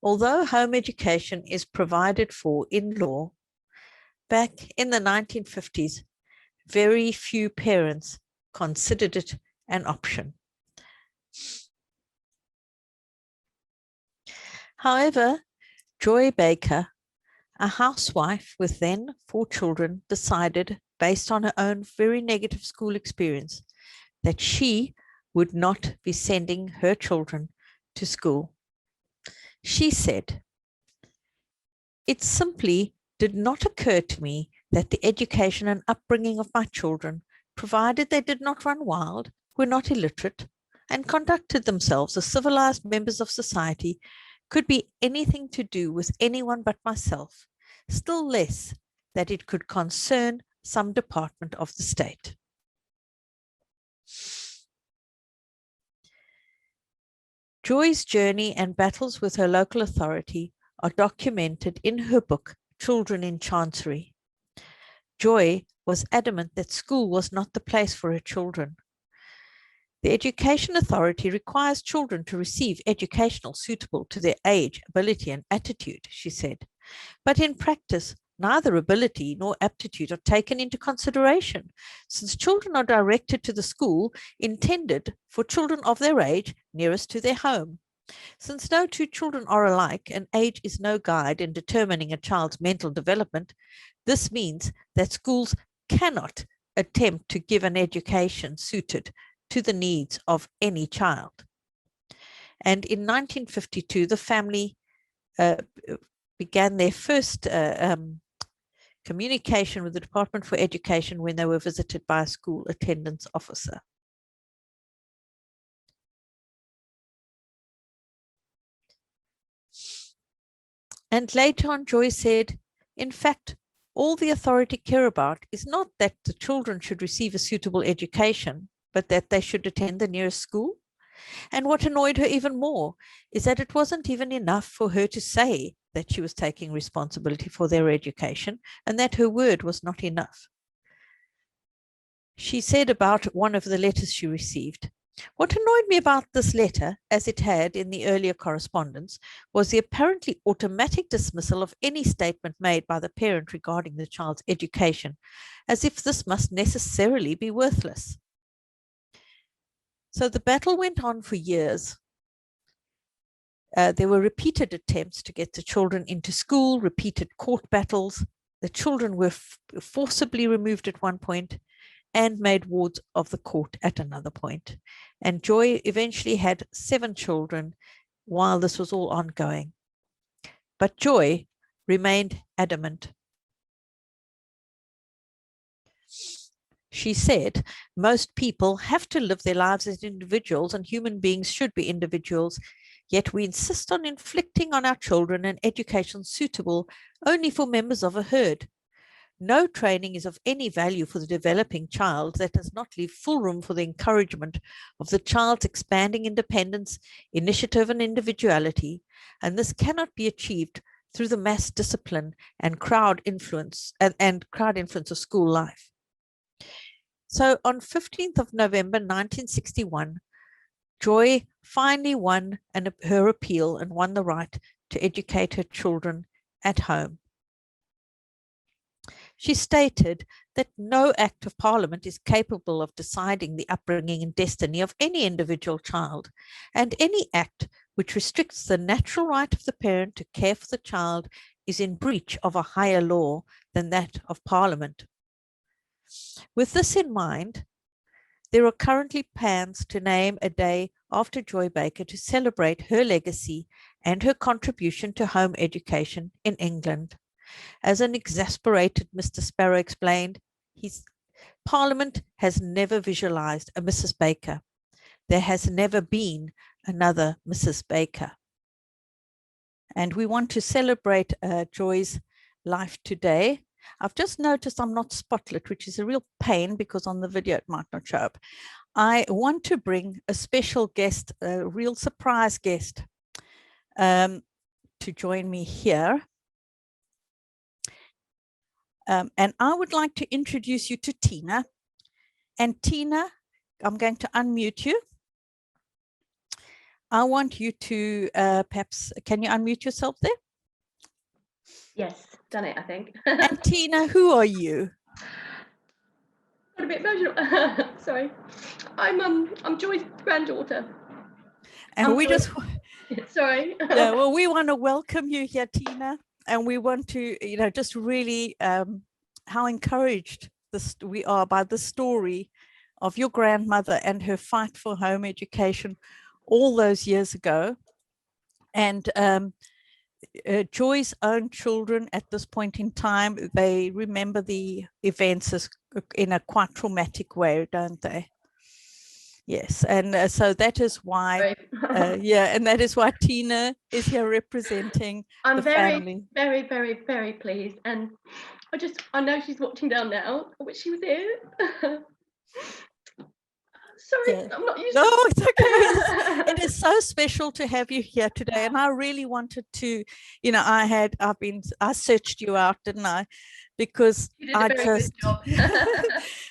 Although home education is provided for in law, back in the 1950s, very few parents considered it an option. However, Joy Baker, a housewife with then 4 children, decided, based on her own very negative school experience, that she would not be sending her children to school. She said, "It simply did not occur to me that the education and upbringing of my children, provided they did not run wild, were not illiterate, and conducted themselves as civilized members of society, could be anything to do with anyone but myself, still less that it could concern some department of the state." Joy's journey and battles with her local authority are documented in her book, Children in Chancery. Joy was adamant that school was not the place for her children. The Education Authority requires children to receive educational suitable to their age, ability, and attitude, she said. But in practice, neither ability nor aptitude are taken into consideration, since children are directed to the school intended for children of their age nearest to their home. Since no 2 children are alike and age is no guide in determining a child's mental development, this means that schools cannot attempt to give an education suited to the needs of any child. And in 1952, the family began their first communication with the Department for Education when they were visited by a school attendance officer. And later on, Joy said, "In fact, all the authority care about is not that the children should receive a suitable education, but that they should attend the nearest school." And what annoyed her even more is that it wasn't even enough for her to say that she was taking responsibility for their education and that her word was not enough. She said about one of the letters she received, "What annoyed me about this letter, as it had in the earlier correspondence, was the apparently automatic dismissal of any statement made by the parent regarding the child's education, as if this must necessarily be worthless." So the battle went on for years. There were repeated attempts to get the children into school, repeated court battles. The children were forcibly removed at one point and made wards of the court at another point. And Joy eventually had 7 children while this was all ongoing. But Joy remained adamant. She said, "Most people have to live their lives as individuals, and human beings should be individuals. Yet we insist on inflicting on our children an education suitable only for members of a herd. No training is of any value for the developing child that does not leave full room for the encouragement of the child's expanding independence, initiative, and individuality, and this cannot be achieved through the mass discipline and crowd influence of school life." So on 15th of November 1961, Joy finally won her appeal and won the right to educate her children at home. She stated that no act of parliament is capable of deciding the upbringing and destiny of any individual child, and any act which restricts the natural right of the parent to care for the child is in breach of a higher law than that of parliament. With this in mind, there are currently plans to name a day after Joy Baker to celebrate her legacy and her contribution to home education in England. As an exasperated Mr. Sparrow explained, Parliament has never visualized a Mrs. Baker. There has never been another Mrs. Baker. And we want to celebrate Joy's life today. I've just noticed I'm not spotlit, which is a real pain because on the video it might not show up. I want to bring a special guest, a real surprise guest, to join me here. And I would like to introduce you to Tina. And Tina, I'm going to unmute you. I want you to perhaps, can you unmute yourself there? Yes, done it, I think. And Tina, who are you? Got a bit emotional. Sorry. I'm Joy's granddaughter. And we just, sorry. yeah, well, we want to welcome you here, Tina. And we want to, just really how encouraged we are by the story of your grandmother and her fight for home education all those years ago. And Joy's own children at this point in time, they remember the events as in a quite traumatic way, don't they? Yes, and so that is why, and that is why Tina is here representing the family. Very, very, very pleased, and I know she's watching down now. I wish she was here. Sorry, yeah. I'm not used to it's okay. It is so special to have you here today, and I really wanted to, I searched you out, didn't I? Because I just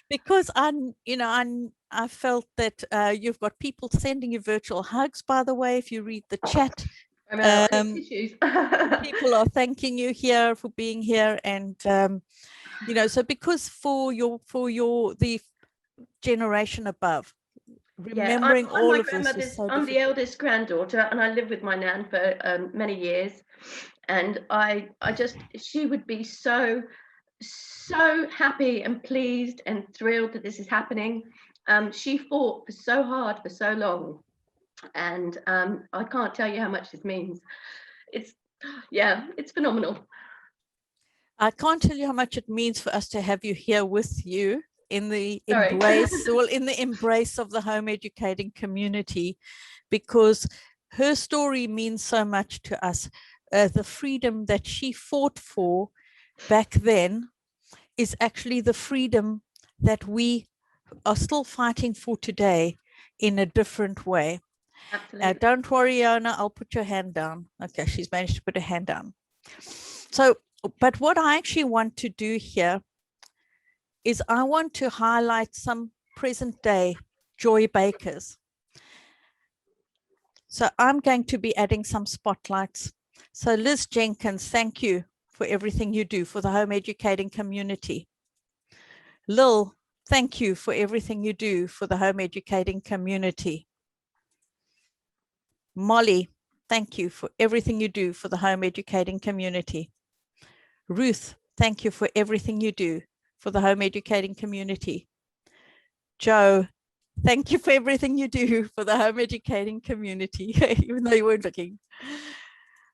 because I felt that you've got people sending you virtual hugs, by the way, if you read the chat. People are thanking you here for being here, and so because for the generation above, remembering all of this is so I'm the eldest granddaughter, and I lived with my nan for many years, and she would be so happy and pleased and thrilled that this is happening. She fought so hard for so long, and I can't tell you how much this means. It's phenomenal. I can't tell you how much it means for us to have you here with you in the embrace, in the embrace of the home educating community, because her story means so much to us. The freedom that she fought for back then is actually the freedom that we are still fighting for today in a different way. Absolutely. Don't worry, Iona, I'll put your hand down. Okay, she's managed to put her hand down. So, but what I actually want to do here is I want to highlight some present day Joy Bakers. So I'm going to be adding some spotlights. So Liz Jenkins, thank you for everything you do for the home educating community. Lil, thank you for everything you do for the home educating community. Molly, thank you for everything you do for the home educating community. Ruth, thank you for everything you do for the home educating community. Joe, thank you for everything you do for the home educating community, even though you weren't looking.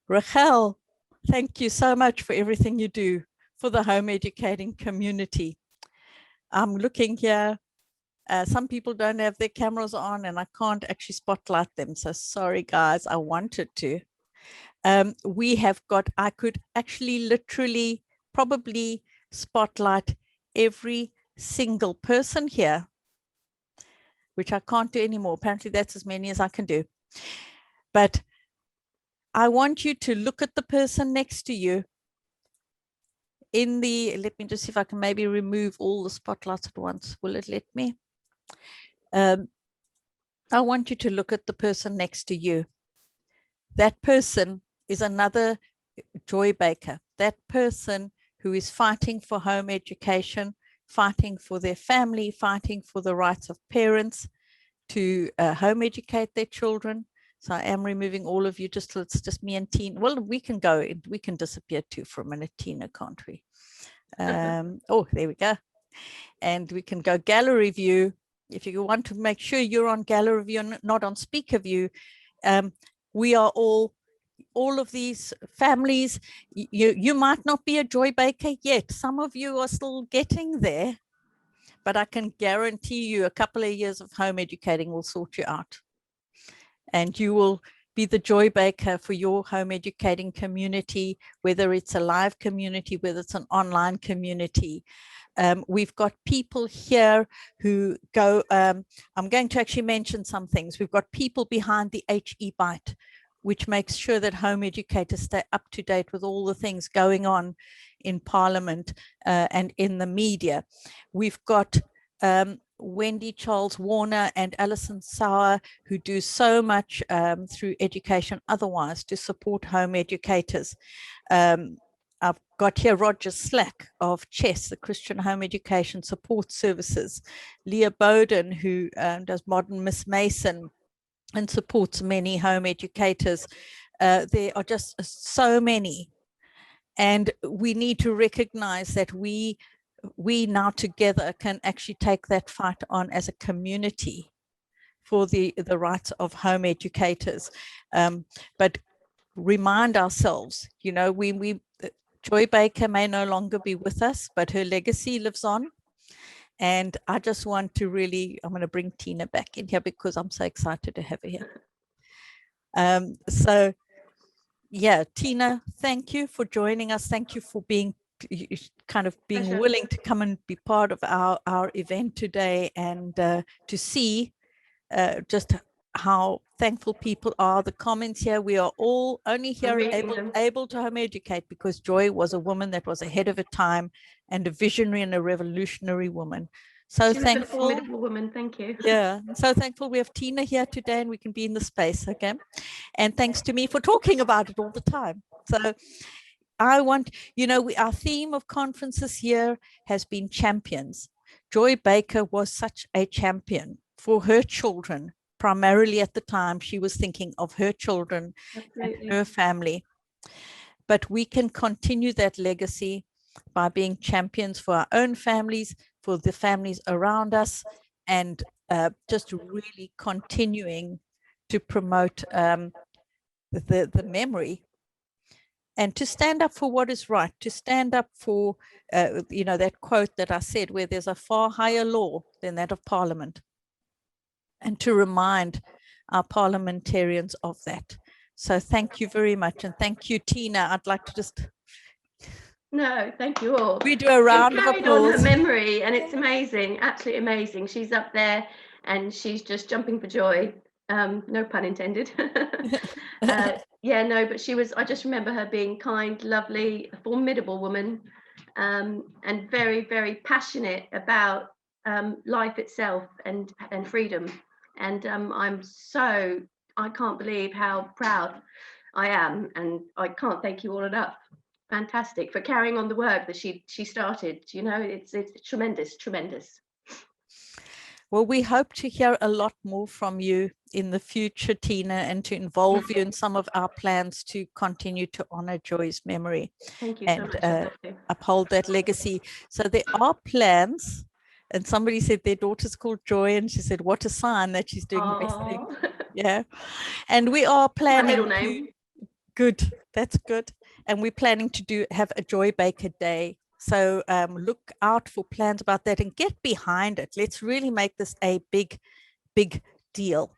Rachel, thank you so much for everything you do for the home educating community. I'm looking here. Some people don't have their cameras on and I can't actually spotlight them. So sorry, guys, I wanted to. We have got, I could actually literally probably spotlight every single person here, which I can't do anymore. Apparently that's as many as I can do. But I want you to look at the person next to you in the, let me just see if I can maybe remove all the spotlights at once. Will it let me? I want you to look at the person next to you. That person is another Joy Baker. That person who is fighting for home education, fighting for their family, fighting for the rights of parents to home educate their children. So I am removing all of you, just it's just me and Tina. Well, we can go, we can disappear too for a minute, Tina, can't we? Oh, there we go. And we can go gallery view. If you want to make sure you're on gallery view, not on speaker view, we are all of these families. You might not be a Joy Baker yet. Some of you are still getting there, but I can guarantee you a couple of years of home educating will sort you out. And you will be the Joy Baker for your home educating community, whether it's a live community, whether it's an online community. We've got people here who go, I'm going to actually mention some things. We've got people behind the HE Byte, which makes sure that home educators stay up to date with all the things going on in Parliament and in the media. We've got Wendy Charles Warner and Alison Sauer, who do so much through education otherwise to support home educators. I've got here Roger Slack of CHESS, the Christian Home Education Support Services, Leah Bowden, who does Modern Miss Mason and supports many home educators. There are just so many. And we need to recognize that we now together can actually take that fight on as a community for the rights of home educators. But remind ourselves, you know, Joy Baker may no longer be with us, but her legacy lives on. And I just want to really, I'm going to bring Tina back in here because I'm so excited to have her here. So yeah, Tina, thank you for joining us. Thank you for being Pleasure. willing to come and be part of our event today, and to see just how thankful people are. The comments here, we are all only here able to home educate because Joy was a woman that was ahead of her time and a visionary and a revolutionary woman. So she thankful. Was a formidable woman. Thank you. Yeah, so thankful we have Tina here today and we can be in the space. Okay, and thanks to me for talking about it all the time. So I want, you know, our theme of conferences here has been champions. Joy Baker was such a champion for her children. Primarily at the time, she was thinking of her children and her family. But we can continue that legacy by being champions for our own families, for the families around us, and just really continuing to promote the memory, and to stand up for what is right, to stand up for, you know, that quote that I said, where there's a far higher law than that of Parliament, and to remind our parliamentarians of that. So thank you very much. And thank you, Tina. I'd like to just... No, thank you all. We do a round of applause. On her memory, and it's amazing, absolutely amazing. She's up there and she's just jumping for joy. No pun intended. Yeah, no, but she was, I just remember her being kind, lovely, a formidable woman, and very, very passionate about life itself and freedom. And I can't believe how proud I am, and I can't thank you all enough. Fantastic for carrying on the work that she started. You know, it's tremendous. Well, we hope to hear a lot more from you in the future, Tina, and to involve you in some of our plans to continue to honor Joy's memory. Thank you and so much. Uphold that legacy. So there are plans, and somebody said their daughter's called Joy, and she said, what a sign that she's doing the best thing. Yeah, and we are planning. My middle name. Good, that's good. And we're planning to have a Joy Baker Day. So look out for plans about that and get behind it. Let's really make this a big deal.